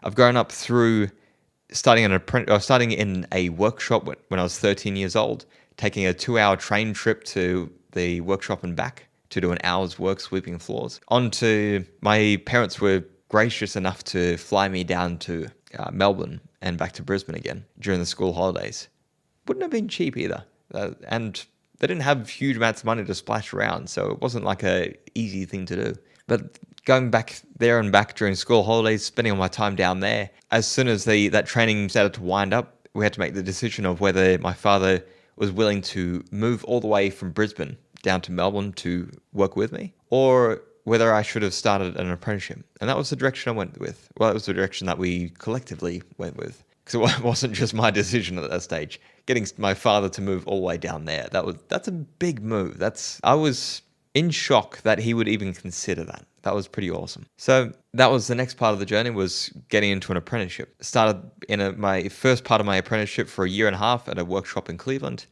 I've grown up through starting in a workshop when I was 13 years old, taking a 2-hour train trip to the workshop and back to do an hour's work sweeping floors. My parents were gracious enough to fly me down to Melbourne and back to Brisbane again during the school holidays. Wouldn't have been cheap either. And they didn't have huge amounts of money to splash around, so it wasn't like a easy thing to do. But going back there and back during school holidays, spending all my time down there, as soon as that training started to wind up, we had to make the decision of whether my father was willing to move all the way from Brisbane down to Melbourne to work with me, or whether I should have started an apprenticeship. And that was the direction I went with. Well, it was the direction that we collectively went with. Because it wasn't just my decision at that stage. Getting my father to move all the way down there, that's a big move. I was in shock that he would even consider that. That was pretty awesome. So that was the next part of the journey, was getting into an apprenticeship. Started in my first part of my apprenticeship for a year and a half at a workshop in Cleveland.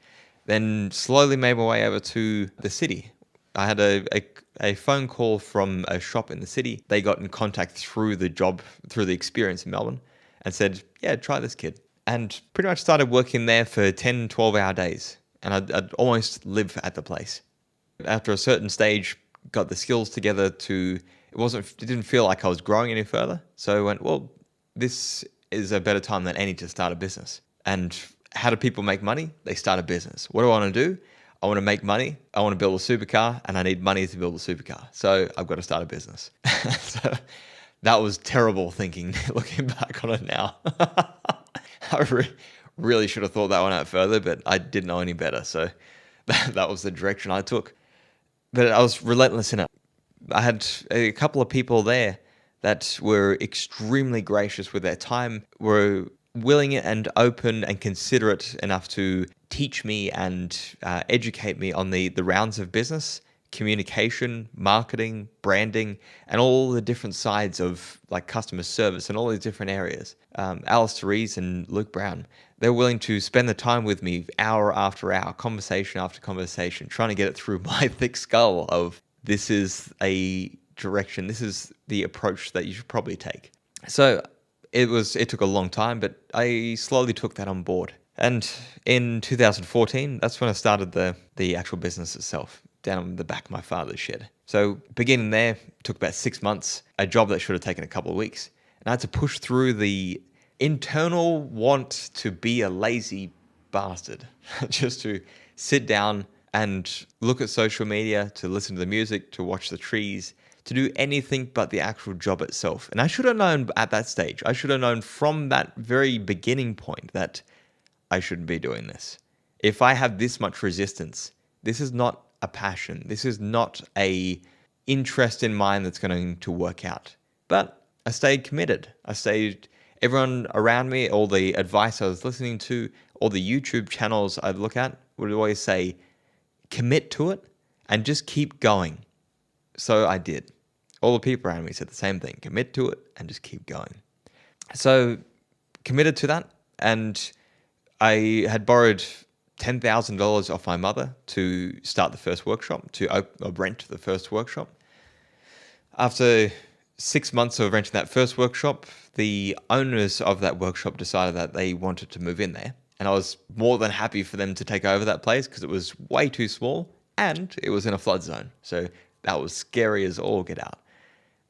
Then slowly made my way over to the city. I had a phone call from a shop in the city. They got in contact through the experience in Melbourne, and said, yeah, try this kid. And pretty much started working there for 10, 12-hour days. And I'd almost live at the place. After a certain stage, got the skills together it didn't feel like I was growing any further. So I went, well, this is a better time than any to start a business. And how do people make money? They start a business. What do I want to do? I want to make money. I want to build a supercar, and I need money to build a supercar. So I've got to start a business. So that was terrible thinking, looking back on it now. I really should have thought that one out further, but I didn't know any better. So that was the direction I took. But I was relentless in it. I had a couple of people there that were extremely gracious with their time, were willing and open and considerate enough to teach me and educate me on the rounds of business, communication, marketing, branding, and all the different sides of like customer service and all these different areas. Alice Therese and Luke Brown, they're willing to spend the time with me hour after hour, conversation after conversation, trying to get it through my thick skull of this is a direction, this is the approach that you should probably take. So it took a long time, but I slowly took that on board. And in 2014, that's when I started the actual business itself, down the back of my father's shed. So beginning there, took about 6 months, a job that should have taken a couple of weeks. And I had to push through the internal want to be a lazy bastard, just to sit down and look at social media, to listen to the music, to watch the trees, to do anything but the actual job itself. And I should have known at that stage, I should have known from that very beginning point that I shouldn't be doing this. If I have this much resistance, this is not a passion. This is not a interest in mine that's going to work out. But I stayed committed. Everyone around me, all the advice I was listening to, all the YouTube channels I'd look at would always say, commit to it and just keep going. So I did. All the people around me said the same thing. Commit to it and just keep going. So committed to that, and I had borrowed $10,000 off my mother to start the first workshop, to rent the first workshop. After 6 months of renting that first workshop, the owners of that workshop decided that they wanted to move in there. And I was more than happy for them to take over that place because it was way too small and it was in a flood zone. So that was scary as all get out.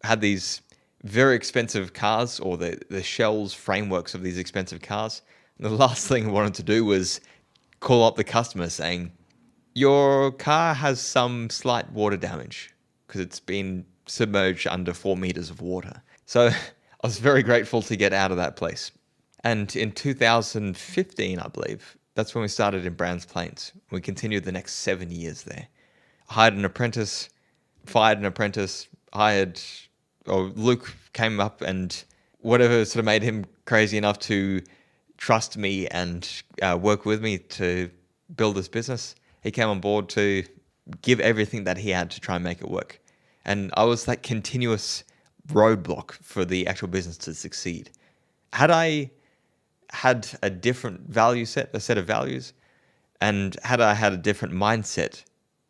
I had these very expensive cars, or the shells, frameworks of these expensive cars. And the last thing I wanted to do was call up the customer saying, your car has some slight water damage because it's been submerged under 4 meters of water. So I was very grateful to get out of that place. And in 2015, I believe, that's when we started in Browns Plains. We continued the next 7 years there. Hired an apprentice, fired an apprentice, Luke came up, and whatever sort of made him crazy enough to trust me and work with me to build this business. He came on board to give everything that he had to try and make it work. And I was that continuous roadblock for the actual business to succeed. Had I had a different value set, a set of values, and had I had a different mindset,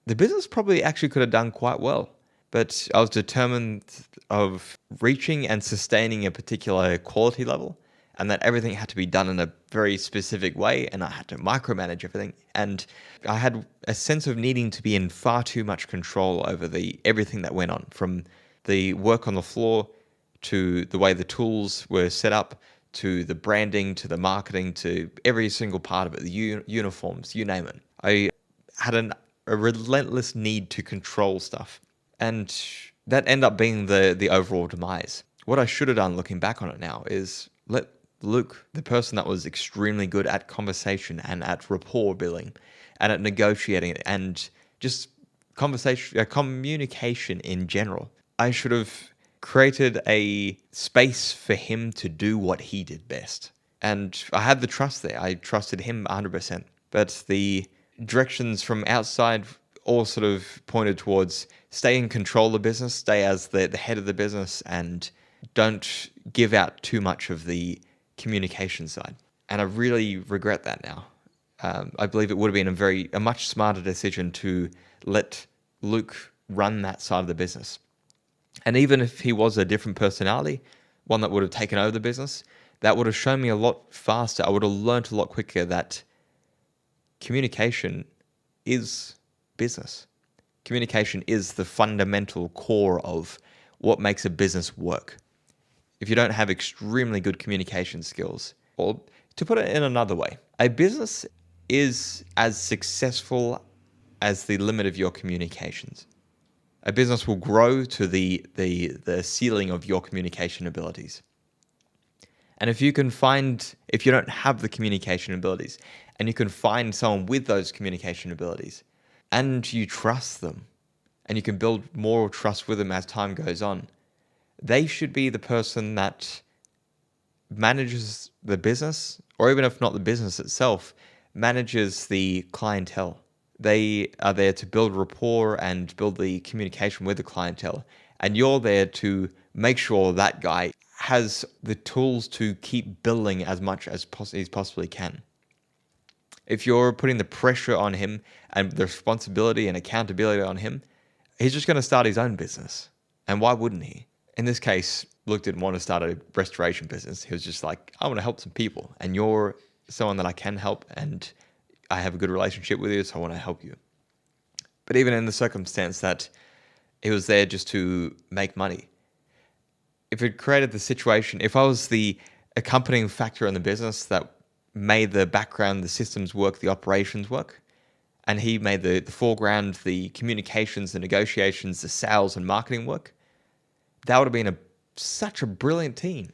the business probably actually could have done quite well. but I was determined of reaching and sustaining a particular quality level, and that everything had to be done in a very specific way, and I had to micromanage everything. And I had a sense of needing to be in far too much control over everything that went on, from the work on the floor to the way the tools were set up, to the branding, to the marketing, to every single part of it, the uniforms, you name it. I had a relentless need to control stuff. And that ended up being the overall demise. What I should have done looking back on it now is let Luke, the person that was extremely good at conversation and at rapport building and at negotiating and just communication in general, I should have created a space for him to do what he did best. And I had the trust there. I trusted him 100%. But the directions from outside all sort of pointed towards stay in control of the business, stay as the head of the business, and don't give out too much of the communication side. And I really regret that now. I believe it would have been a much smarter decision to let Luke run that side of the business. And even if he was a different personality, one that would have taken over the business, that would have shown me a lot faster. I would have learned a lot quicker that communication is business. Communication is the fundamental core of what makes a business work. If you don't have extremely good communication skills, or to put it in another way, a business is as successful as the limit of your communications. A business will grow to the ceiling of your communication abilities. And if you don't have the communication abilities, and you can find someone with those communication abilities, and you trust them, and you can build more trust with them as time goes on, they should be the person that manages the business, or even if not the business itself, manages the clientele. They are there to build rapport and build the communication with the clientele. And you're there to make sure that guy has the tools to keep building as much as he possibly can. If you're putting the pressure on him and the responsibility and accountability on him, he's just going to start his own business. And why wouldn't he? In this case, Luke didn't want to start a restoration business. He was just like, I want to help some people. And you're someone that I can help, and I have a good relationship with you, so I want to help you. But even in the circumstance that he was there just to make money, if it created the situation, if I was the accompanying factor in the business that made the background, the systems work, the operations work, and he made the foreground, the communications, the negotiations, the sales and marketing work, that would have been such a brilliant team.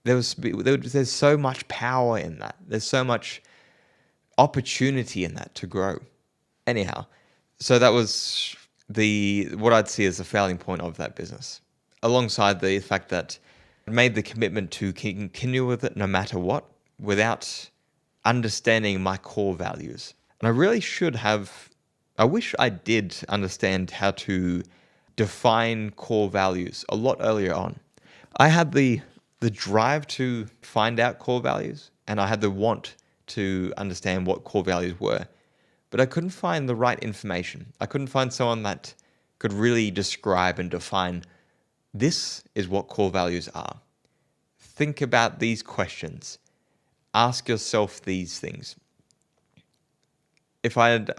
There's so much power in that. There's so much opportunity in that to grow. Anyhow, so that was what I'd see as the failing point of that business, alongside the fact that I made the commitment to continue with it no matter what, without understanding my core values. And I wish I did understand how to define core values a lot earlier on. I had the drive to find out core values, and I had the want to understand what core values were, but I couldn't find the right information. I couldn't find someone that could really describe and define, this is what core values are. Think about these questions. Ask yourself these things. If I had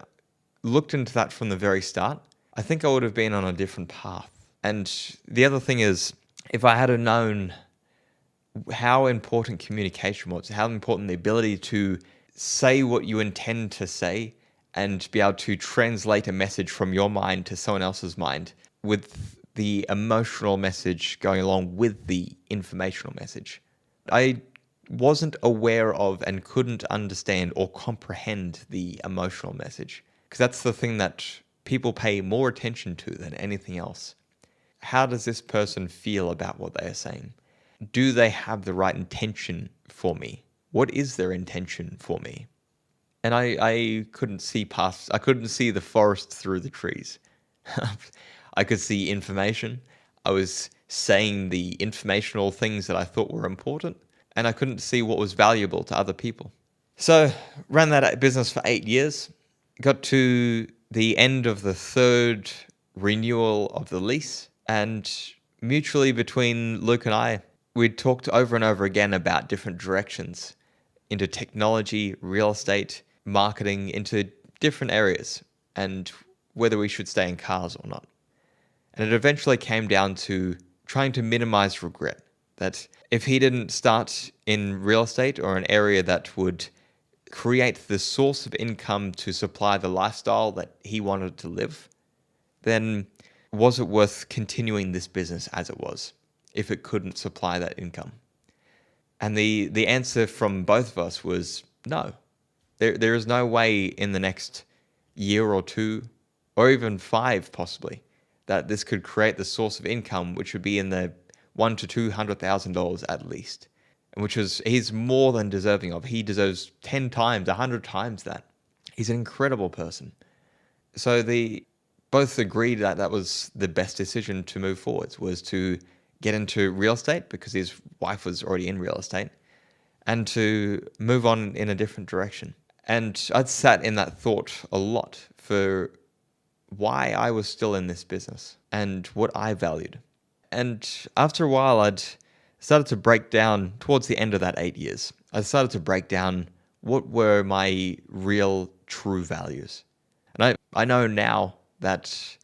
looked into that from the very start, I think I would have been on a different path. And the other thing is, if I had known how important communication was, how important the ability to say what you intend to say and be able to translate a message from your mind to someone else's mind, with the emotional message going along with the informational message. I wasn't aware of and couldn't understand or comprehend the emotional message, because that's the thing that people pay more attention to than anything else. How does this person feel about what they are saying? Do they have the right intention for me? What is their intention for me? And I couldn't see the forest through the trees. I could see information. I was saying the informational things that I thought were important, and I couldn't see what was valuable to other people. So ran that business for 8 years, got to the end of the third renewal of the lease. And mutually between Luke and I, we'd talked over and over again about different directions into technology, real estate, marketing, into different areas, and whether we should stay in cars or not. And it eventually came down to trying to minimize regret. That if he didn't start in real estate or an area that would create the source of income to supply the lifestyle that he wanted to live, then was it worth continuing this business as it was if it couldn't supply that income? And the answer from both of us was no. There is no way in the next year or two, or even 5 possibly, that this could create the source of income, which would be in the $100,000 to $200,000 at least, and which is he's more than deserving of. He deserves 10 times, 100 times that. He's an incredible person. So both agreed that that was the best decision to move forwards, was to get into real estate because his wife was already in real estate, and to move on in a different direction. And I'd sat in that thought a lot for why I was still in this business and what I valued. And after a while, I'd started to break down towards the end of that 8 years. I started to break down what were my real true values. And I know now that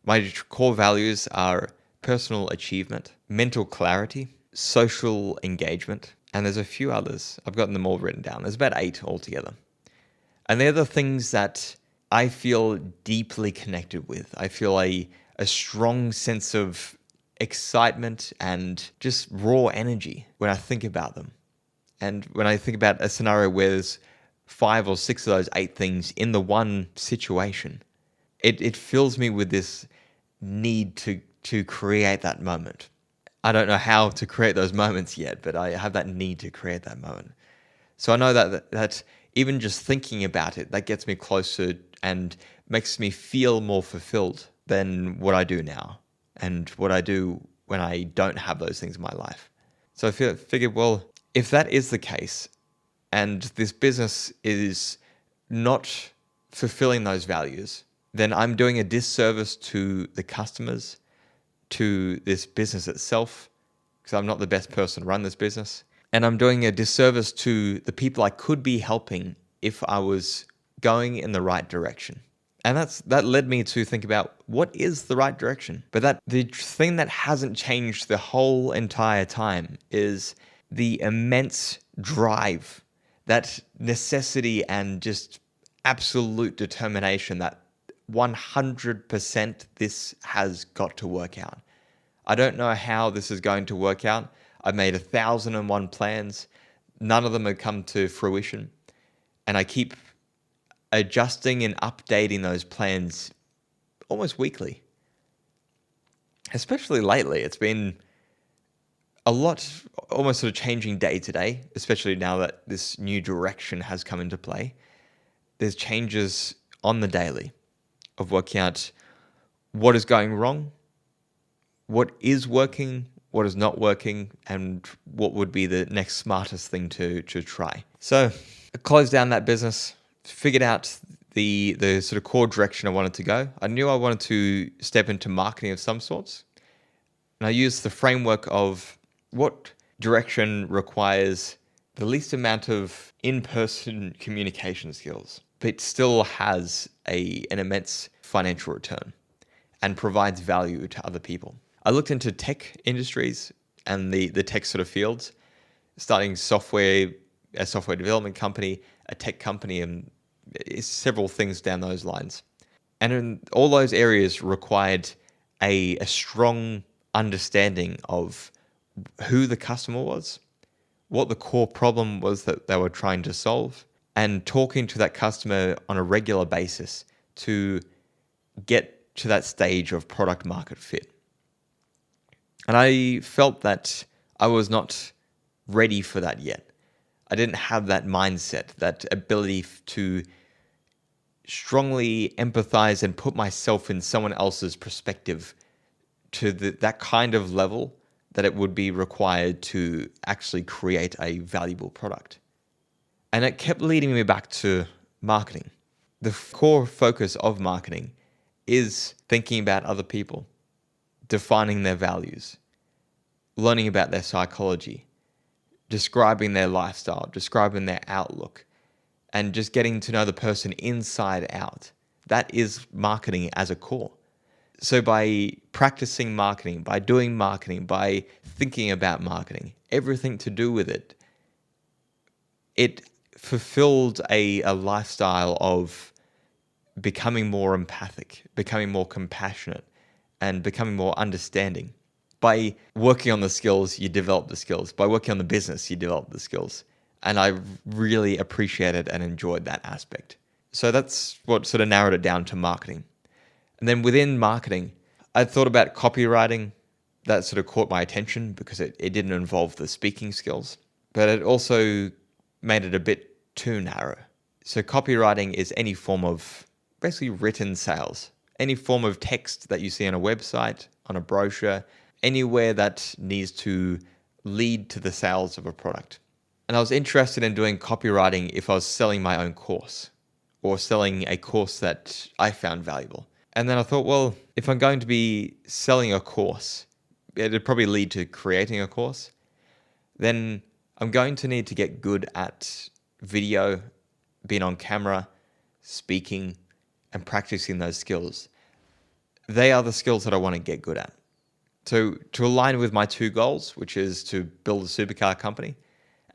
my core values are personal achievement, mental clarity, social engagement, and there's a few others. I've gotten them all written down. There's about 8 altogether. And they're the things that I feel deeply connected with. I feel a strong sense of excitement and just raw energy when I think about them. And when I think about a scenario where there's 5 or 6 of those 8 things in the one situation, it fills me with this need to create that moment. I don't know how to create those moments yet, but I have that need to create that moment. So I know that even just thinking about it, that gets me closer and makes me feel more fulfilled than what I do now and what I do when I don't have those things in my life. So I figured, well, if that is the case and this business is not fulfilling those values, then I'm doing a disservice to the customers, to this business itself, because I'm not the best person to run this business. And I'm doing a disservice to the people I could be helping if I was going in the right direction. And that led me to think about what is the right direction. But the thing that hasn't changed the whole entire time is the immense drive, that necessity and just absolute determination that 100% this has got to work out. I don't know how this is going to work out. I've made 1,001 plans. None of them have come to fruition. And I keep adjusting and updating those plans almost weekly. Especially lately, it's been a lot, almost sort of changing day to day, especially now that this new direction has come into play. There's changes on the daily of working out what is going wrong, what is working, what is not working, and what would be the next smartest thing to try. So I closed down that business, figured out the sort of core direction I wanted to go. I knew I wanted to step into marketing of some sorts. And I used the framework of what direction requires the least amount of in-person communication skills, but still has an immense financial return and provides value to other people. I looked into tech industries and the tech sort of fields, starting a software development company, a tech company, and several things down those lines. And in all those areas required a strong understanding of who the customer was, what the core problem was that they were trying to solve, and talking to that customer on a regular basis to get to that stage of product market fit. And I felt that I was not ready for that yet. I didn't have that mindset, that ability to strongly empathize and put myself in someone else's perspective to that kind of level that it would be required to actually create a valuable product. And it kept leading me back to marketing. The core focus of marketing is thinking about other people, defining their values, learning about their psychology, describing their lifestyle, describing their outlook, and just getting to know the person inside out. That is marketing as a core. So by practicing marketing, by doing marketing, by thinking about marketing, everything to do with it, it fulfilled a lifestyle of becoming more empathic, becoming more compassionate, and becoming more understanding. By working on the skills, you develop the skills. By working on the business, you develop the skills. And I really appreciated and enjoyed that aspect. So that's what sort of narrowed it down to marketing. And then within marketing, I thought about copywriting. That sort of caught my attention because it didn't involve the speaking skills, but it also made it a bit too narrow. So copywriting is any form of basically written sales, any form of text that you see on a website, on a brochure, anywhere that needs to lead to the sales of a product. And I was interested in doing copywriting if I was selling my own course or selling a course that I found valuable. And then I thought, well, if I'm going to be selling a course, it'd probably lead to creating a course, then I'm going to need to get good at video, being on camera, speaking, and practicing those skills. They are the skills that I want to get good at. So to align with my two goals, which is to build a supercar company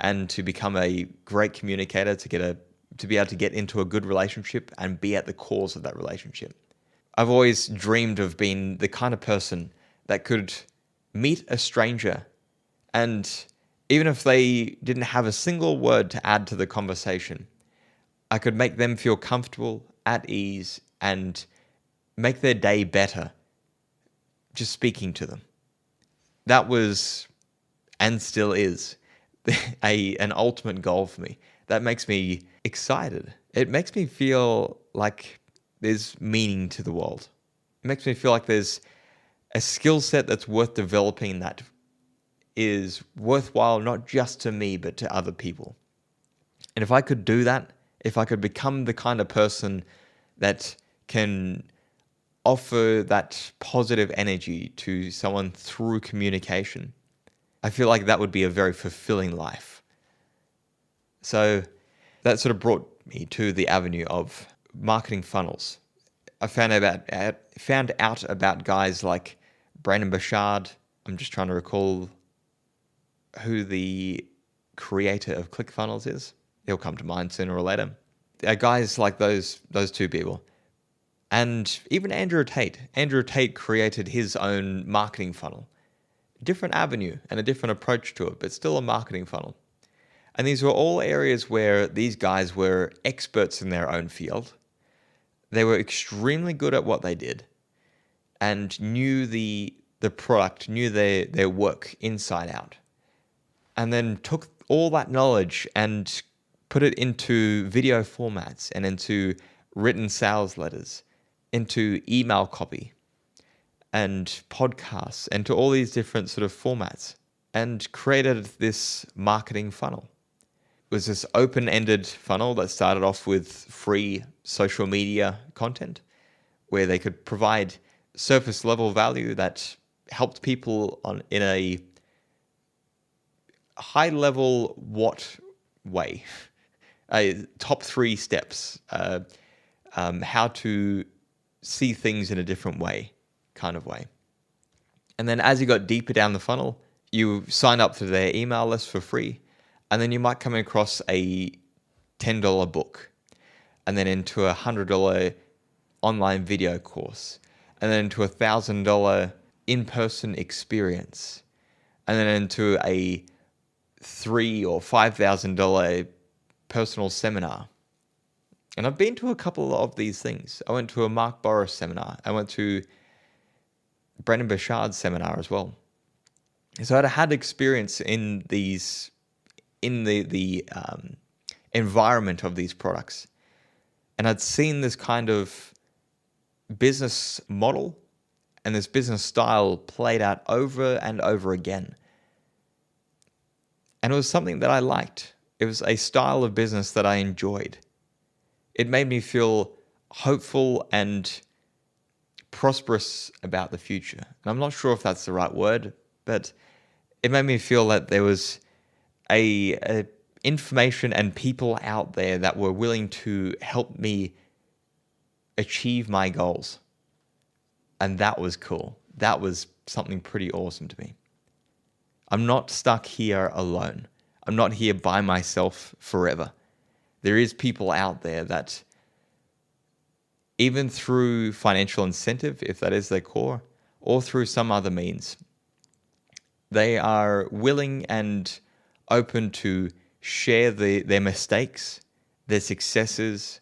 and to become a great communicator, to be able to get into a good relationship and be at the cause of that relationship. I've always dreamed of being the kind of person that could meet a stranger, and even if they didn't have a single word to add to the conversation, I could make them feel comfortable, at ease, and make their day better just speaking to them. That was, and still is, an ultimate goal for me. That makes me excited. It makes me feel like there's meaning to the world. It makes me feel like there's a skill set that's worth developing that is worthwhile not just to me, but to other people. And if I could do that, if I could become the kind of person that can offer that positive energy to someone through communication, I feel like that would be a very fulfilling life. So that sort of brought me to the avenue of marketing funnels. I found out about guys like Brandon Bouchard. I'm just trying to recall who the creator of ClickFunnels is. He'll come to mind sooner or later. Guys like those two people. And even Andrew Tate. Andrew Tate created his own marketing funnel. Different avenue and a different approach to it, but still a marketing funnel. And these were all areas where these guys were experts in their own field. They were extremely good at what they did and knew the product, knew their work inside out. And then took all that knowledge and put it into video formats and into written sales letters, into email copy and podcasts, and to all these different sort of formats, and created this marketing funnel. It was this open-ended funnel that started off with free social media content where they could provide surface level value that helped people in a high level what way? Top 3 steps, how to see things in a different way, kind of way. And then as you got deeper down the funnel, you sign up to their email list for free, and then you might come across a $10 book, and then into a $100 online video course, and then into a $1,000 in-person experience, and then into a $3,000 or $5,000 personal seminar. And I've been to a couple of these things. I went to a Mark Boris seminar. I went to Brandon Bouchard's seminar as well. So I'd had experience in the environment of these products. And I'd seen this kind of business model and this business style played out over and over again. And it was something that I liked. It was a style of business that I enjoyed. It made me feel hopeful and prosperous about the future. And I'm not sure if that's the right word, but it made me feel that there was a information and people out there that were willing to help me achieve my goals. And that was cool. That was something pretty awesome to me. I'm not stuck here alone. I'm not here by myself forever. There is people out there that, even through financial incentive, if that is their core, or through some other means, they are willing and open to share their mistakes, their successes,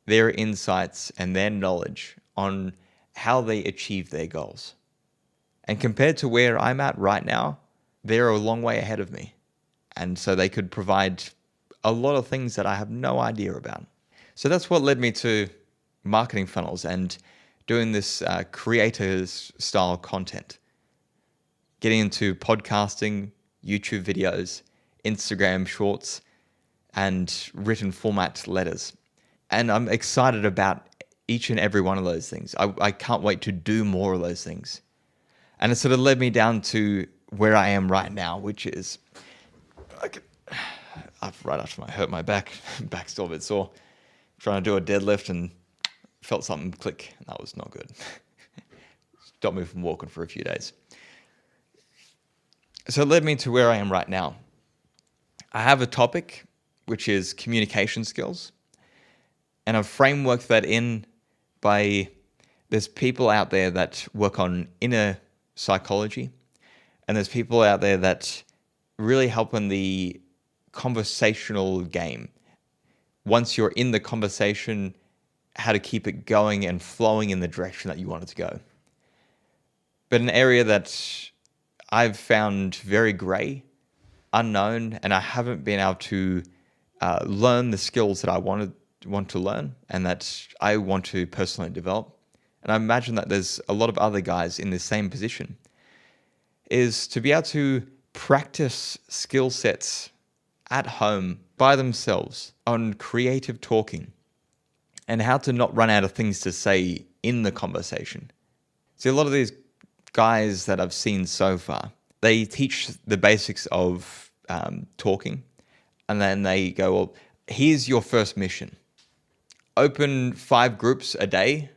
their insights, and their knowledge on how they achieve their goals. And compared to where I'm at right now, they're a long way ahead of me. And so they could provide a lot of things that I have no idea about. So that's what led me to marketing funnels and doing this creators style content. Getting into podcasting, YouTube videos, Instagram shorts, and written format letters. And I'm excited about each and every one of those things. I can't wait to do more of those things. And it sort of led me down to where I am right now, which is, right after I hurt my back, back's still a bit sore, trying to do a deadlift and felt something click. That was not good. Stopped me from walking for a few days. So it led me to where I am right now. I have a topic, which is communication skills. And I've frameworked that in by, there's people out there that work on inner psychology. And there's people out there that really help in the conversational game. Once you're in the conversation, how to keep it going and flowing in the direction that you want it to go. But an area that I've found very gray, unknown, and I haven't been able to learn the skills that I want to learn and that I want to personally develop. And I imagine that there's a lot of other guys in the same position, is to be able to practice skill sets at home by themselves on creative talking and how to not run out of things to say in the conversation. See, a lot of these guys that I've seen so far, they teach the basics of talking, and then they go, well, here's your first mission. Open 5 groups a day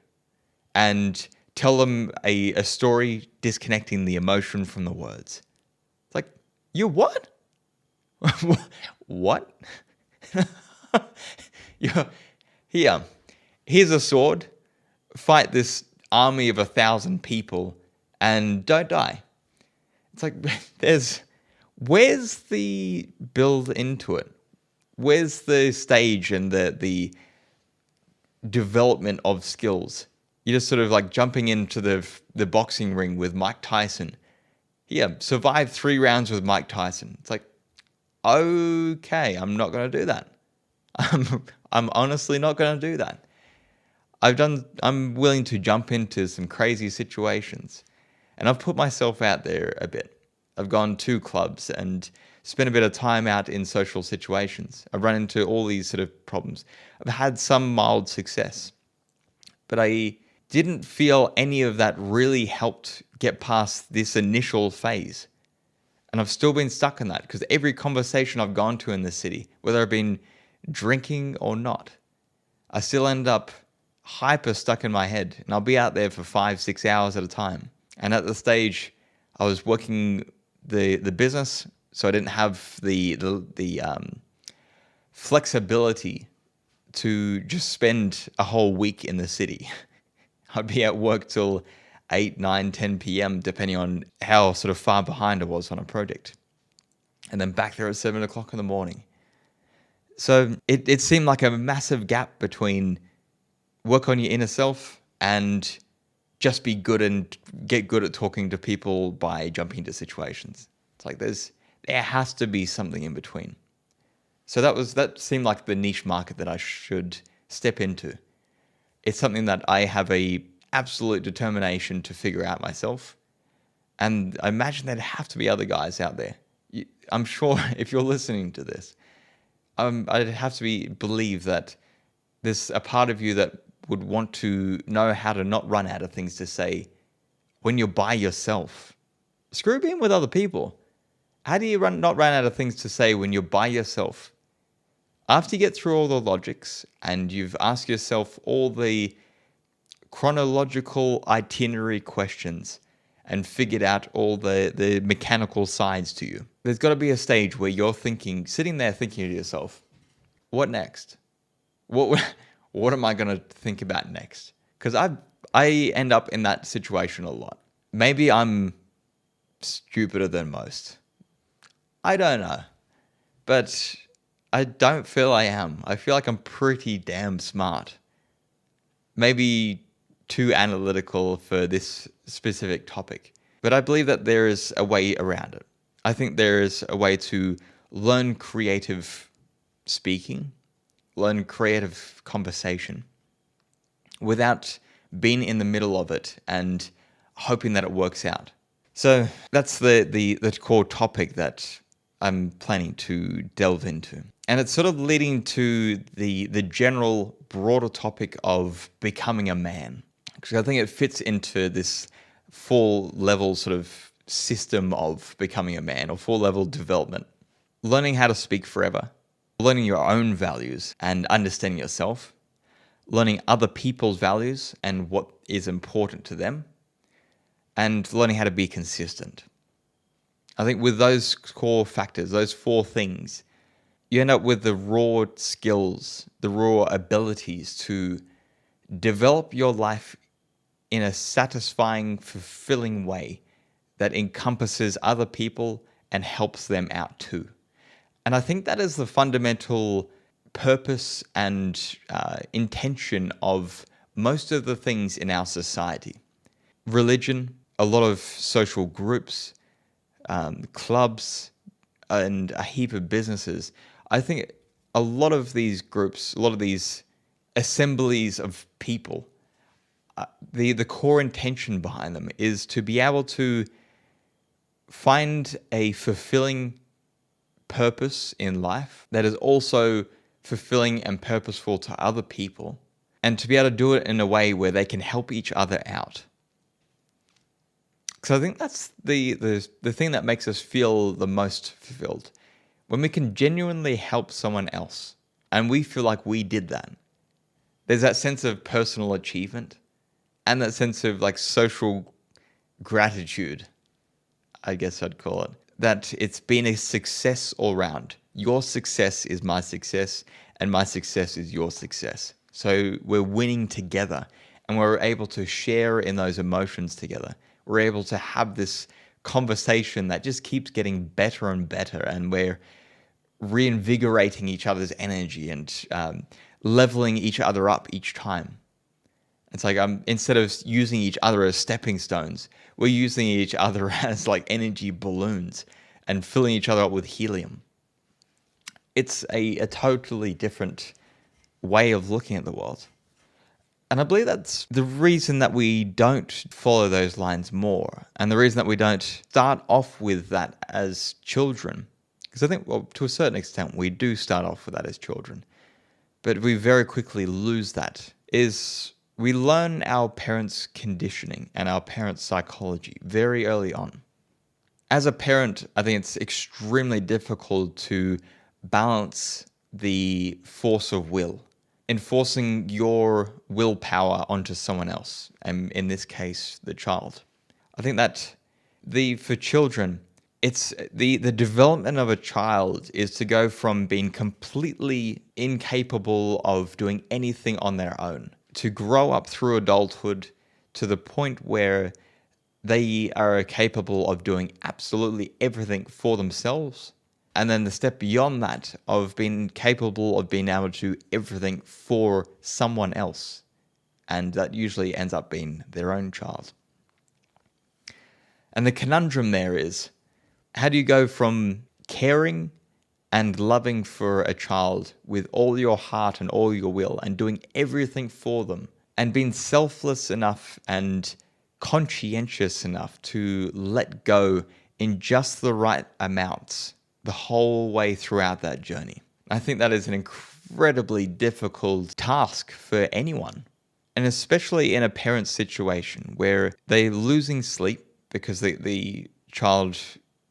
and tell them a story disconnecting the emotion from the words. It's like, you what? What? Here's a sword. Fight this army of 1,000 people and don't die. It's like, where's the build into it? Where's the stage and the development of skills? You're just sort of like jumping into the boxing ring with Mike Tyson. Survive 3 rounds with Mike Tyson. It's like, okay, I'm not going to do that. I'm honestly not going to do that. I'm willing to jump into some crazy situations. And I've put myself out there a bit. I've gone to clubs and spent a bit of time out in social situations. I've run into all these sort of problems. I've had some mild success. But I didn't feel any of that really helped get past this initial phase. And I've still been stuck in that because every conversation I've gone to in the city, whether I've been drinking or not, I still end up hyper stuck in my head. And I'll be out there for 5-6 hours at a time. And at the stage, I was working the business, so I didn't have the flexibility to just spend a whole week in the city. I'd be at work till 8, 9, 10 p.m., depending on how sort of far behind I was on a project. And then back there at 7 o'clock in the morning. So it seemed like a massive gap between work on your inner self and just be good and get good at talking to people by jumping into situations. It's like there has to be something in between. So that seemed like the niche market that I should step into. It's something that I have a absolute determination to figure out myself. And I imagine there'd have to be other guys out there. I'm sure if you're listening to this, I'd have to believe that there's a part of you that would want to know how to not run out of things to say when you're by yourself. Screw being with other people. How do you not run out of things to say when you're by yourself? After you get through all the logics and you've asked yourself all the chronological itinerary questions and figured out all the mechanical sides to you, there's got to be a stage where you're sitting there thinking to yourself, what next? What am I going to think about next? Because I end up in that situation a lot. Maybe I'm stupider than most. I don't know. But I don't feel I am. I feel like I'm pretty damn smart. Maybe too analytical for this specific topic. But I believe that there is a way around it. I think there is a way to learn creative speaking, learn creative conversation without being in the middle of it and hoping that it works out. So that's the core topic that I'm planning to delve into. And it's sort of leading to the general broader topic of becoming a man. Because I think it fits into this 4-level sort of system of becoming a man, or 4-level development. Learning how to speak forever, learning your own values and understanding yourself, learning other people's values and what is important to them, and learning how to be consistent. I think with those core factors, those 4 things, you end up with the raw skills, the raw abilities to develop your life in a satisfying, fulfilling way that encompasses other people and helps them out too. And I think that is the fundamental purpose and intention of most of the things in our society. Religion, a lot of social groups, clubs, and a heap of businesses. I think a lot of these groups, a lot of these assemblies of people, the core intention behind them is to be able to find a fulfilling purpose in life that is also fulfilling and purposeful to other people, and to be able to do it in a way where they can help each other out. So I think that's the thing that makes us feel the most fulfilled. When we can genuinely help someone else and we feel like we did that. There's that sense of personal achievement and that sense of like social gratitude, I guess I'd call it. That it's been a success all round. Your success is my success and my success is your success. So we're winning together and we're able to share in those emotions together. We're able to have this conversation that just keeps getting better and better, and we're reinvigorating each other's energy and leveling each other up each time. It's like instead of using each other as stepping stones, we're using each other as like energy balloons and filling each other up with helium. It's a totally different way of looking at the world. And I believe that's the reason that we don't follow those lines more, and the reason that we don't start off with that as children. Because I think, well, to a certain extent, we do start off with that as children. But we very quickly lose that, is we learn our parents' conditioning and our parents' psychology very early on. As a parent, I think it's extremely difficult to balance the force of will, enforcing your willpower onto someone else, and in this case, the child. I think that for children, it's the development of a child is to go from being completely incapable of doing anything on their own to grow up through adulthood to the point where they are capable of doing absolutely everything for themselves. And then the step beyond that of being capable of being able to do everything for someone else. And that usually ends up being their own child. And the conundrum there is, how do you go from caring and loving for a child with all your heart and all your will and doing everything for them and being selfless enough and conscientious enough to let go in just the right amounts the whole way throughout that journey? I think that is an incredibly difficult task for anyone. And especially in a parent's situation where they're losing sleep because the child,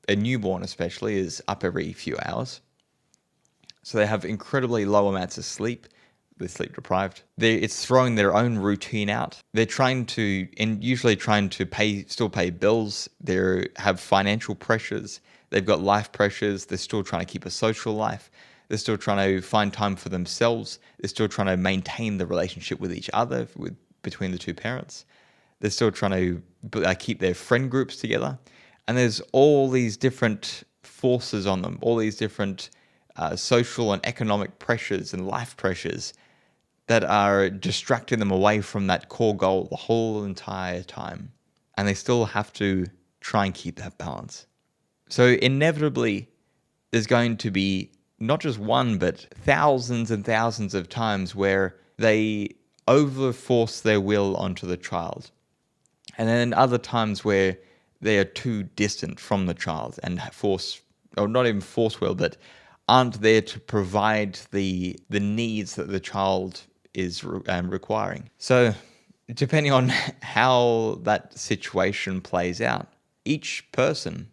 a newborn especially, is up every few hours. So they have incredibly low amounts of sleep. They're sleep deprived. It's throwing their own routine out. They're usually trying to still pay bills. They have financial pressures. They've got life pressures. They're still trying to keep a social life. They're still trying to find time for themselves. They're still trying to maintain the relationship with each other, between the two parents. They're still trying to keep their friend groups together. And there's all these different forces on them, all these different social and economic pressures and life pressures that are distracting them away from that core goal the whole entire time. And they still have to try and keep that balance. So inevitably, there's going to be not just one, but thousands and thousands of times where they overforce their will onto the child. And then other times where they are too distant from the child and not even force will, but aren't there to provide the needs that the child is requiring. So depending on how that situation plays out, each person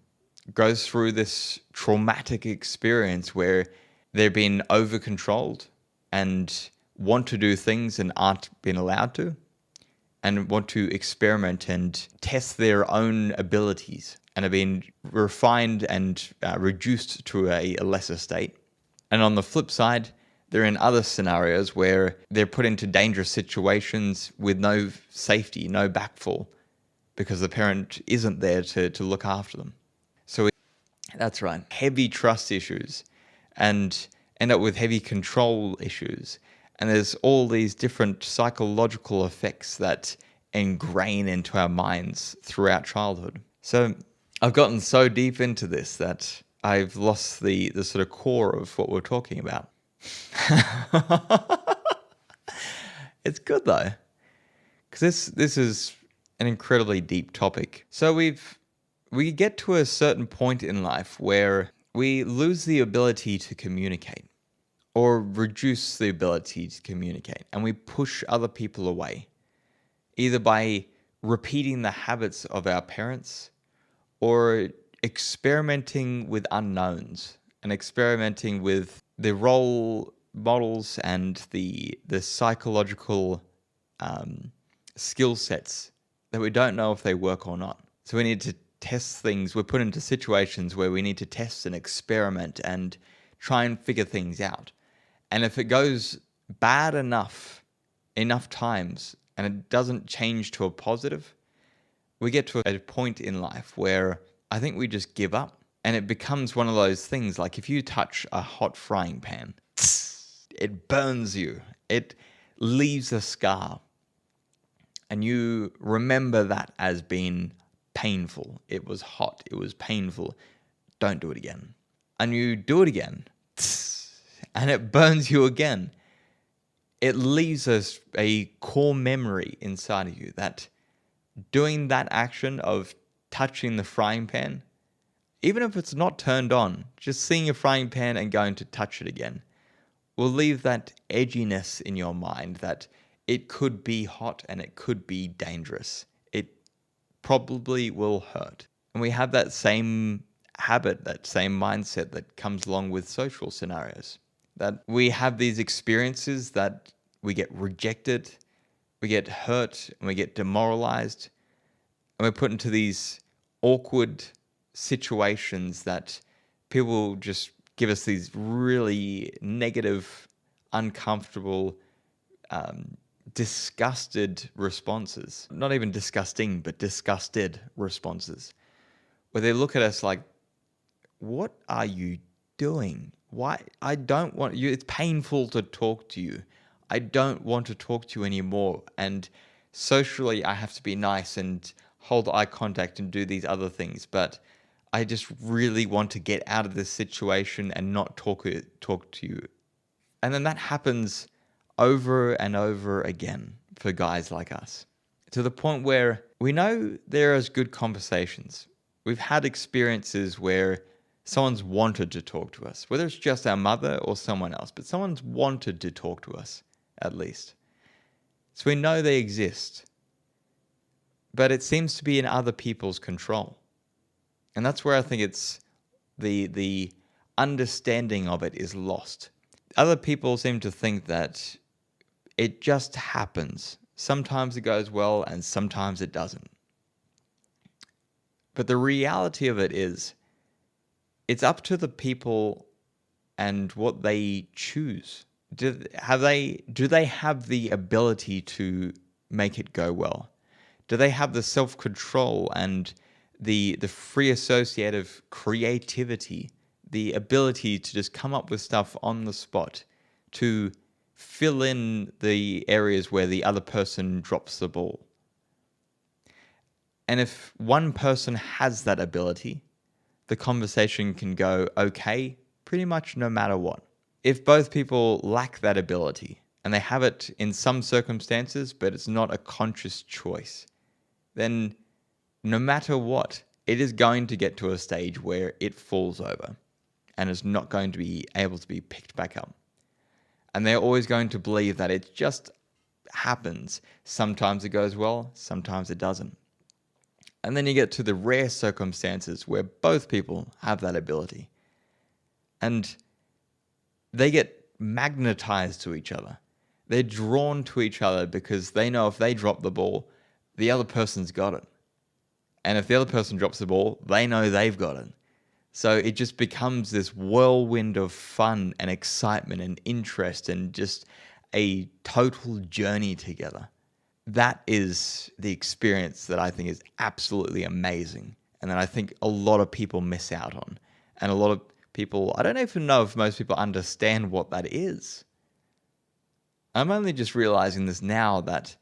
goes through this traumatic experience where they're being over-controlled and want to do things and aren't being allowed to, and want to experiment and test their own abilities and are being refined and reduced to a lesser state. And on the flip side, they're in other scenarios where they're put into dangerous situations with no safety, no backfall, because the parent isn't there to look after them. So that's right, heavy trust issues and end up with heavy control issues. And there's all these different psychological effects that ingrain into our minds throughout childhood. So I've gotten so deep into this that I've lost the sort of core of what we're talking about. It's good though, because this is an incredibly deep topic. So we get to a certain point in life where we lose the ability to communicate or reduce the ability to communicate, and we push other people away, either by repeating the habits of our parents or experimenting with unknowns and experimenting with the role models and the psychological skill sets that we don't know if they work or not. So we need to test things. We're put into situations where we need to test and experiment and try and figure things out. And if it goes bad enough times and it doesn't change to a positive, we get to a point in life where I think we just give up. And it becomes one of those things like if you touch a hot frying pan, it burns you. It leaves a scar. And you remember that as being painful. It was hot. It was painful. Don't do it again. And you do it again. And it burns you again. It leaves a core memory inside of you that doing that action of touching the frying pan, even if it's not turned on, just seeing a frying pan and going to touch it again will leave that edginess in your mind that it could be hot and it could be dangerous. It probably will hurt. And we have that same habit, that same mindset that comes along with social scenarios. That we have these experiences that we get rejected, we get hurt, and we get demoralized, and we're put into these awkward situations that people just give us these really negative, uncomfortable, disgusted responses. Not even disgusting, but disgusted responses. Where they look at us like, what are you doing? Why? I don't want you. It's painful to talk to you. I don't want to talk to you anymore. And socially, I have to be nice and hold eye contact and do these other things. But I just really want to get out of this situation and not talk to you. And then that happens over and over again for guys like us, to the point where we know there is good conversations. We've had experiences where someone's wanted to talk to us, whether it's just our mother or someone else, but someone's wanted to talk to us, at least. So we know they exist, but it seems to be in other people's control. And that's where I think it's the understanding of it is lost. Other people seem to think that it just happens. Sometimes it goes well and sometimes it doesn't. But the reality of it is, it's up to the people and what they choose. Do they have the ability to make it go well? Do they have the self-control and the free associative creativity, the ability to just come up with stuff on the spot, to fill in the areas where the other person drops the ball? And if one person has that ability, the conversation can go okay pretty much no matter what. If both people lack that ability, and they have it in some circumstances, but it's not a conscious choice, then no matter what, it is going to get to a stage where it falls over and is not going to be able to be picked back up. And they're always going to believe that it just happens. Sometimes it goes well, sometimes it doesn't. And then you get to the rare circumstances where both people have that ability. And they get magnetized to each other. They're drawn to each other because they know if they drop the ball, the other person's got it. And if the other person drops the ball, they know they've got it. So it just becomes this whirlwind of fun and excitement and interest and just a total journey together. That is the experience that I think is absolutely amazing, and that I think a lot of people miss out on. And a lot of people, I don't even know if most people understand what that is. I'm only just realizing this now, that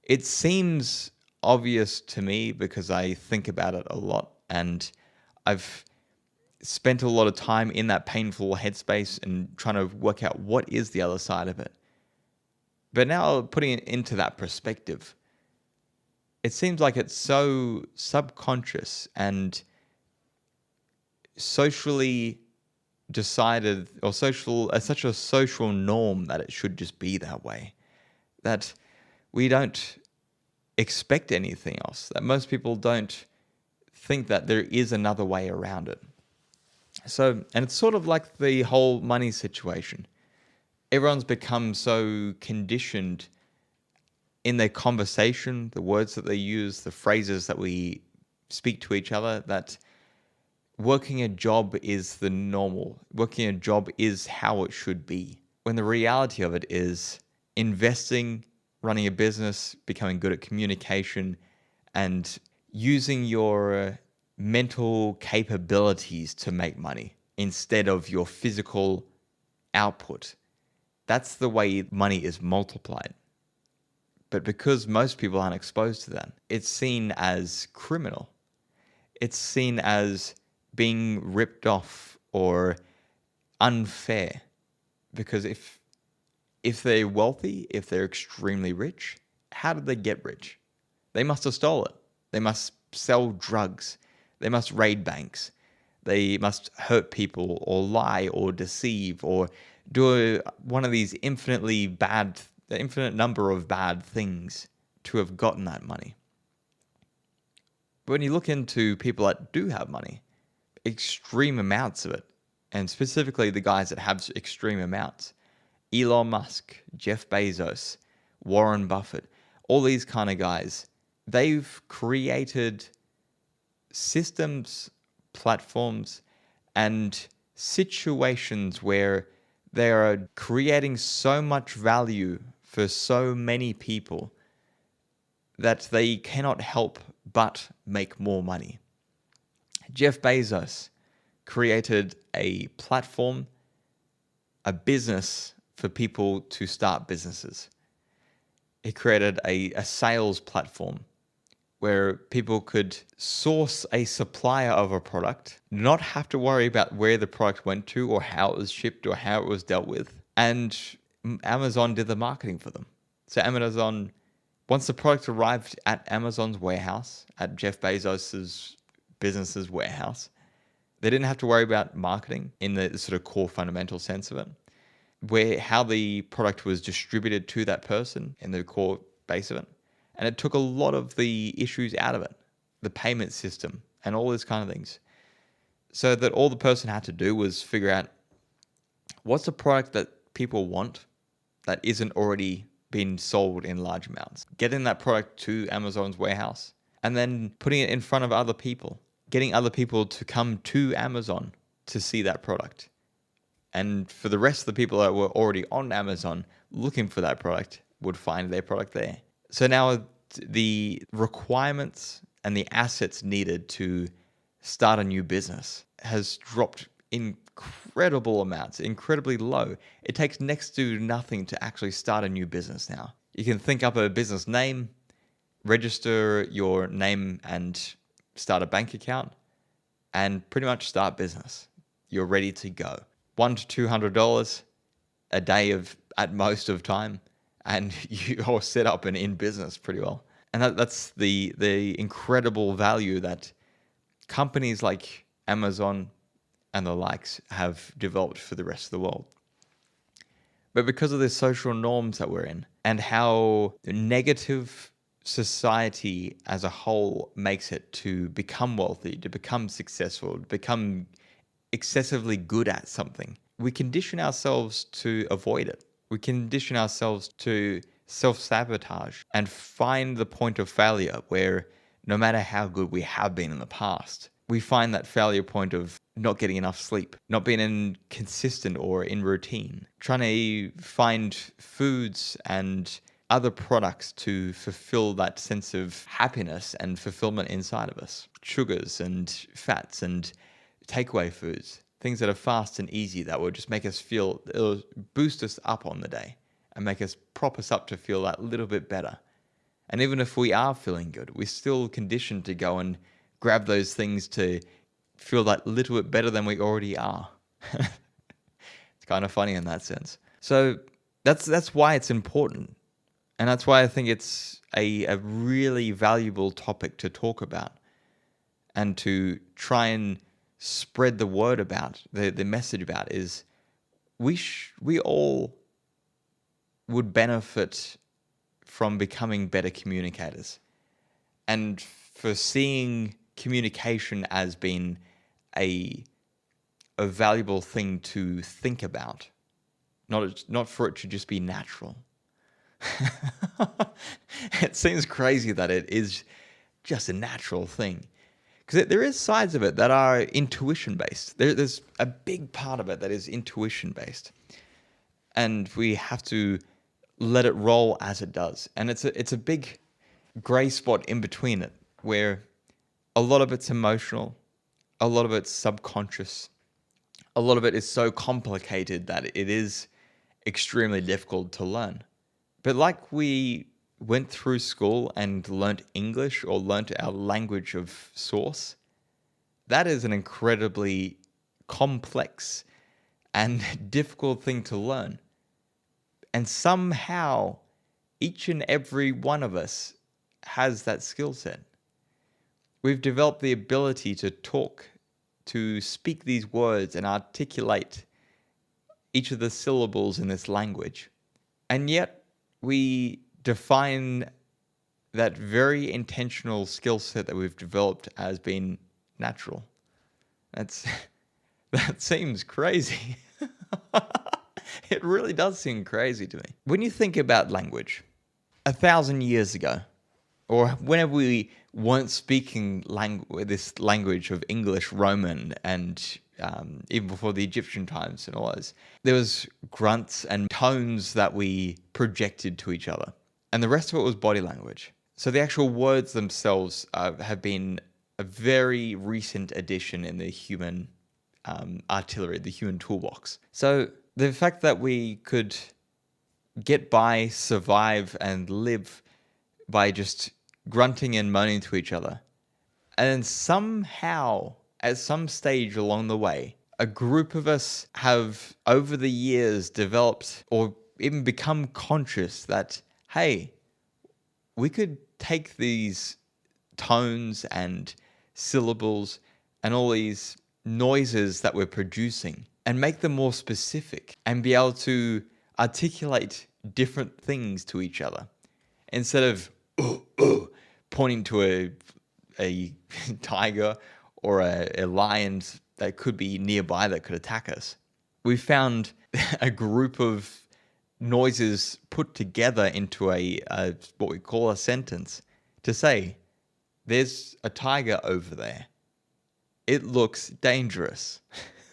it seems obvious to me because I think about it a lot, and I've spent a lot of time in that painful headspace and trying to work out what is the other side of it. But now putting it into that perspective, it seems like it's so subconscious and socially decided, or such a social norm that it should just be that way, that we don't expect anything else, that most people don't think that there is another way around it. So, and it's sort of like the whole money situation. Everyone's become so conditioned in their conversation, the words that they use, the phrases that we speak to each other, that working a job is the normal. Working a job is how it should be. When the reality of it is investing, running a business, becoming good at communication, and using your mental capabilities to make money instead of your physical output. That's the way money is multiplied. But because most people aren't exposed to that, it's seen as criminal. It's seen as being ripped off or unfair. Because if they're wealthy, if they're extremely rich, how did they get rich? They must have stolen it. They must sell drugs. They must raid banks. They must hurt people or lie or deceive or do one of these infinite number of bad things to have gotten that money. But when you look into people that do have money, extreme amounts of it, and specifically the guys that have extreme amounts, Elon Musk, Jeff Bezos, Warren Buffett, all these kind of guys, they've created systems, platforms, and situations where they are creating so much value for so many people that they cannot help but make more money. Jeff Bezos created a platform, a business for people to start businesses. He created a sales platform where people could source a supplier of a product, not have to worry about where the product went to or how it was shipped or how it was dealt with. And Amazon did the marketing for them. So Amazon, once the product arrived at Amazon's warehouse, at Jeff Bezos's business's warehouse, they didn't have to worry about marketing in the sort of core fundamental sense of it. where how the product was distributed to that person in the core base of it. And it took a lot of the issues out of it, the payment system and all these kind of things. So that all the person had to do was figure out what's the product that people want that isn't already being sold in large amounts. Getting that product to Amazon's warehouse and then putting it in front of other people, getting other people to come to Amazon to see that product. And for the rest of the people that were already on Amazon looking for that product would find their product there. So now the requirements and the assets needed to start a new business has dropped incredible amounts, incredibly low. It takes next to nothing to actually start a new business now. You can think up a business name, register your name and start a bank account, and pretty much start business. You're ready to go. $100 to $200 a day of at most of time, and you're set up and in business pretty well. And that's the incredible value that companies like Amazon and the likes have developed for the rest of the world. But because of the social norms that we're in and how negative society as a whole makes it to become wealthy, to become successful, to become excessively good at something, we condition ourselves to avoid it. We condition ourselves to self-sabotage and find the point of failure where no matter how good we have been in the past, we find that failure point of not getting enough sleep, not being consistent or in routine, trying to find foods and other products to fulfill that sense of happiness and fulfillment inside of us. Sugars and fats and takeaway foods, things that are fast and easy that will just make us feel, it'll boost us up on the day and make us prop us up to feel that little bit better. And even if we are feeling good, we're still conditioned to go and grab those things to feel that little bit better than we already are. It's kind of funny in that sense. So that's why it's important. And that's why I think it's a really valuable topic to talk about and to try and spread the word about, the message about is we all would benefit from becoming better communicators and for seeing communication as being a valuable thing to think about, not for it to just be natural. It seems crazy that it is just a natural thing, because there is sides of it that are intuition based. There's a big part of it that is intuition based, and we have to let it roll as it does. And it's a big gray spot in between it, where a lot of it's emotional, a lot of it's subconscious, a lot of it is so complicated that it is extremely difficult to learn. But like we went through school and learnt English or learnt our language of source, that is an incredibly complex and difficult thing to learn. And somehow, each and every one of us has that skill set. We've developed the ability to talk, to speak these words and articulate each of the syllables in this language. And yet, we define that very intentional skill set that we've developed as being natural. That seems crazy. It really does seem crazy to me. When you think about language, 1,000 years ago, or whenever we weren't speaking this language of English, Roman, and even before the Egyptian times and all those, there was grunts and tones that we projected to each other. And the rest of it was body language. So the actual words themselves have been a very recent addition in the human artillery, the human toolbox. So the fact that we could get by, survive, and live by just grunting and moaning to each other, and then somehow, at some stage along the way, a group of us have, over the years, developed or even become conscious that, hey, we could take these tones and syllables and all these noises that we're producing and make them more specific and be able to articulate different things to each other instead of pointing to a tiger or a lion that could be nearby that could attack us. We found a group of noises put together into a what we call a sentence to say, there's a tiger over there. It looks dangerous.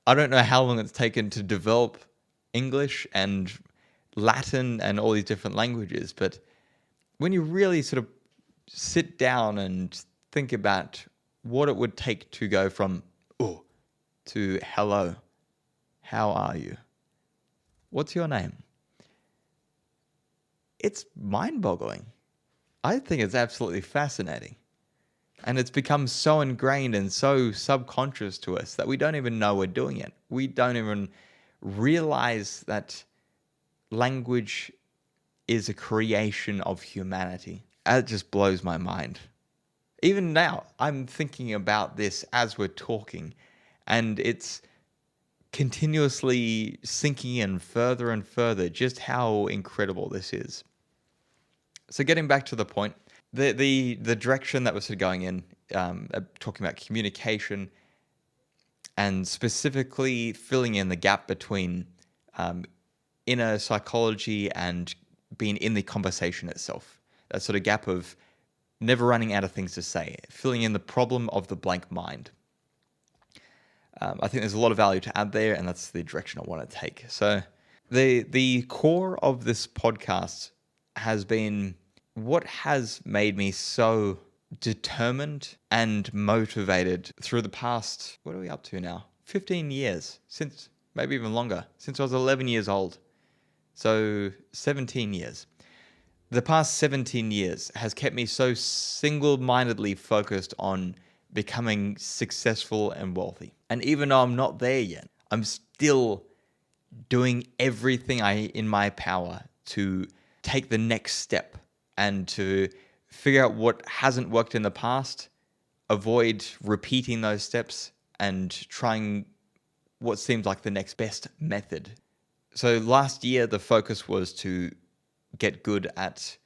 I don't know how long it's taken to develop English and Latin and all these different languages, but when you really sort of sit down and think about what it would take to go from "oh" to "hello, how are you? What's your name?" It's mind-boggling. I think it's absolutely fascinating. And it's become so ingrained and so subconscious to us that we don't even know we're doing it. We don't even realize that language is a creation of humanity. That just blows my mind. Even now, I'm thinking about this as we're talking, and it's continuously sinking in further and further just how incredible this is. So getting back to the point, the direction that we're sort of going in, talking about communication and specifically filling in the gap between inner psychology and being in the conversation itself. That sort of gap of never running out of things to say, filling in the problem of the blank mind. I think there's a lot of value to add there, and that's the direction I want to take. So the core of this podcast has been what has made me so determined and motivated through the past, what are we up to now? 15 years, since maybe even longer, since I was 11 years old. So 17 years. The past 17 years has kept me so single-mindedly focused on becoming successful and wealthy. And even though I'm not there yet, I'm still doing everything in my power to take the next step and to figure out what hasn't worked in the past, avoid repeating those steps, and trying what seems like the next best method. So last year, the focus was to get good at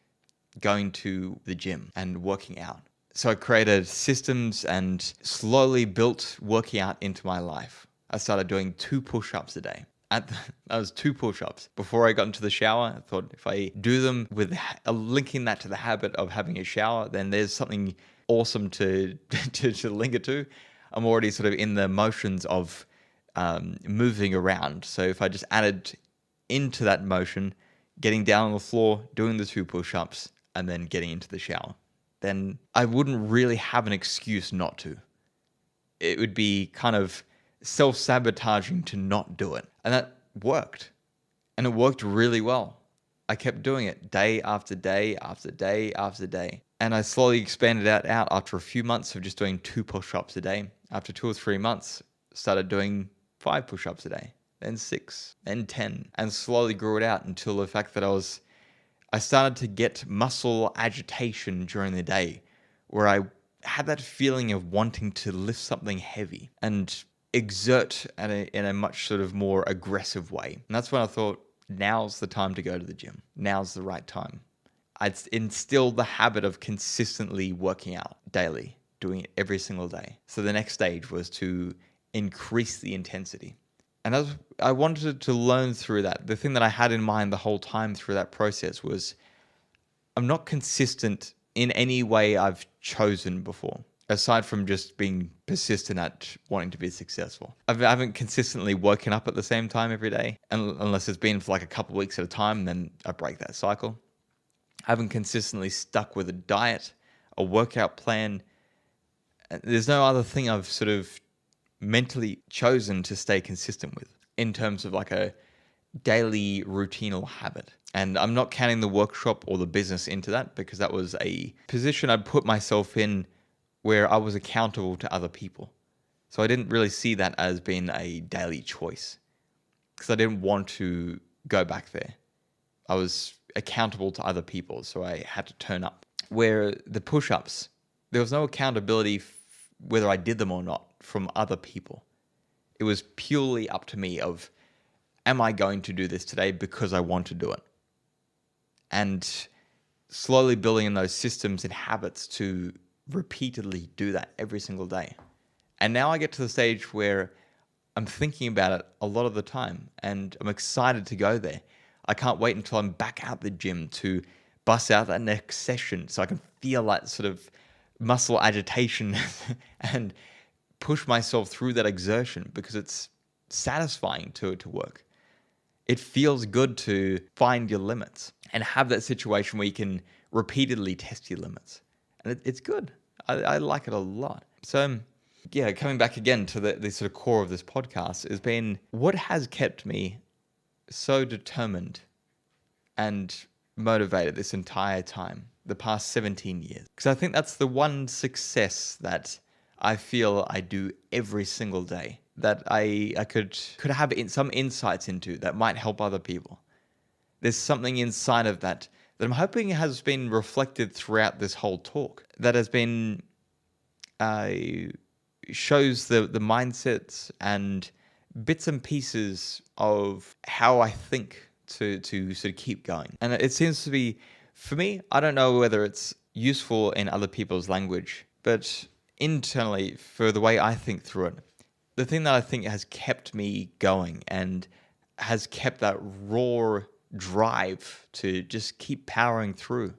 going to the gym and working out. So I created systems and slowly built working out into my life. I started doing 2 push-ups a day. That was 2 push-ups. Before I got into the shower, I thought if I do them with linking that to the habit of having a shower, then there's something awesome to link it to. I'm already sort of in the motions of moving around. So if I just added into that motion, getting down on the floor, doing the 2 push-ups, and then getting into the shower, then I wouldn't really have an excuse not to. It would be kind of self-sabotaging to not do it. And that worked. And it worked really well. I kept doing it day after day after day after day. And I slowly expanded that out after a few months of just doing 2 push-ups a day. After 2 or 3 months, started doing 5 push-ups a day, then 6, then 10, and slowly grew it out until the fact that I started to get muscle agitation during the day, where I had that feeling of wanting to lift something heavy and exert in a much sort of more aggressive way. And that's when I thought, now's the time to go to the gym. Now's the right time. I'd instilled the habit of consistently working out daily, doing it every single day. So the next stage was to increase the intensity. And I wanted to learn through that. The thing that I had in mind the whole time through that process was I'm not consistent in any way I've chosen before, aside from just being persistent at wanting to be successful. I haven't consistently woken up at the same time every day, unless it's been for like a couple of weeks at a time, then I break that cycle. I haven't consistently stuck with a diet, a workout plan. There's no other thing I've sort of mentally chosen to stay consistent with in terms of like a daily routinal habit. And I'm not counting the workshop or the business into that, because that was a position I'd put myself in where I was accountable to other people. So I didn't really see that as being a daily choice, because I didn't want to go back there. I was accountable to other people, so I had to turn up. Where the push-ups, there was no accountability whether I did them or not from other people. It was purely up to me of, am I going to do this today because I want to do it? And slowly building in those systems and habits to repeatedly do that every single day. And now I get to the stage where I'm thinking about it a lot of the time and I'm excited to go there. I can't wait until I'm back out the gym to bust out that next session so I can feel that sort of muscle agitation and push myself through that exertion, because it's satisfying to work. It feels good to find your limits and have that situation where you can repeatedly test your limits. And it's good. I like it a lot. So yeah, coming back again to the sort of core of this podcast has been what has kept me so determined and motivated this entire time, the past 17 years. Because I think that's the one success that I feel I do every single day, that I could have some insights into that might help other people. There's something inside of that I'm hoping has been reflected throughout this whole talk, that has been shows the mindsets and bits and pieces of how I think to sort of keep going. And it seems to be, for me, I don't know whether it's useful in other people's language, but internally, for the way I think through it, the thing that I think has kept me going and has kept that raw drive to just keep powering through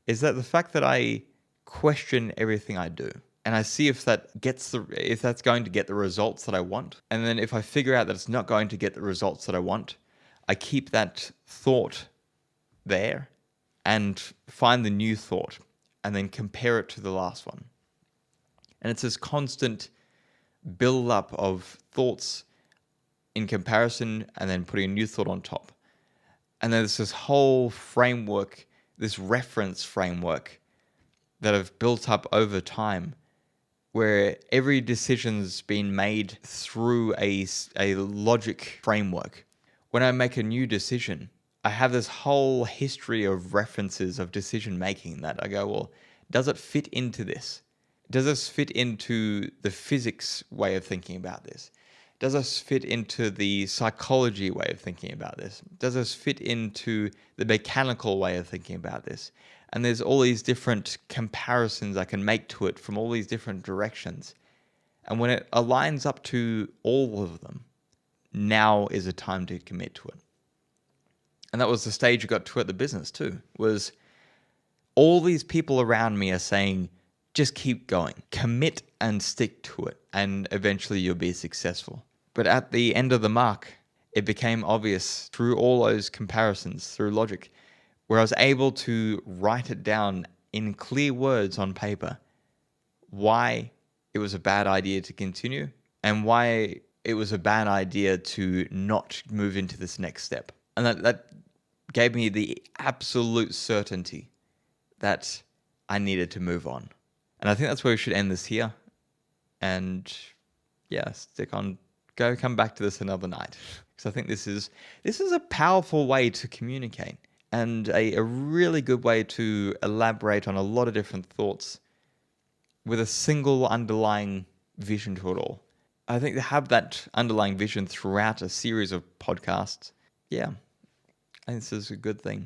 is that the fact that I question everything I do. And I see if that's going to get the results that I want. And then if I figure out that it's not going to get the results that I want, I keep that thought there and find the new thought and then compare it to the last one. And it's this constant build up of thoughts in comparison and then putting a new thought on top. And then there's this whole framework, this reference framework that I've built up over time, where every decision's been made through a logic framework. When I make a new decision, I have this whole history of references of decision making that I go, well, does it fit into this? Does this fit into the physics way of thinking about this? Does this fit into the psychology way of thinking about this? Does this fit into the mechanical way of thinking about this? And there's all these different comparisons I can make to it from all these different directions. And when it aligns up to all of them, now is a time to commit to it. And that was the stage I got to at the business too, was all these people around me are saying, just keep going, commit and stick to it, and eventually you'll be successful. But at the end of the mark, it became obvious through all those comparisons, through logic, where I was able to write it down in clear words on paper, why it was a bad idea to continue and why it was a bad idea to not move into this next step. And that gave me the absolute certainty that I needed to move on. And I think that's where we should end this here. And yeah, come back to this another night. Because I think this is a powerful way to communicate and a really good way to elaborate on a lot of different thoughts with a single underlying vision to it all. I think to have that underlying vision throughout a series of podcasts, yeah, I think this is a good thing.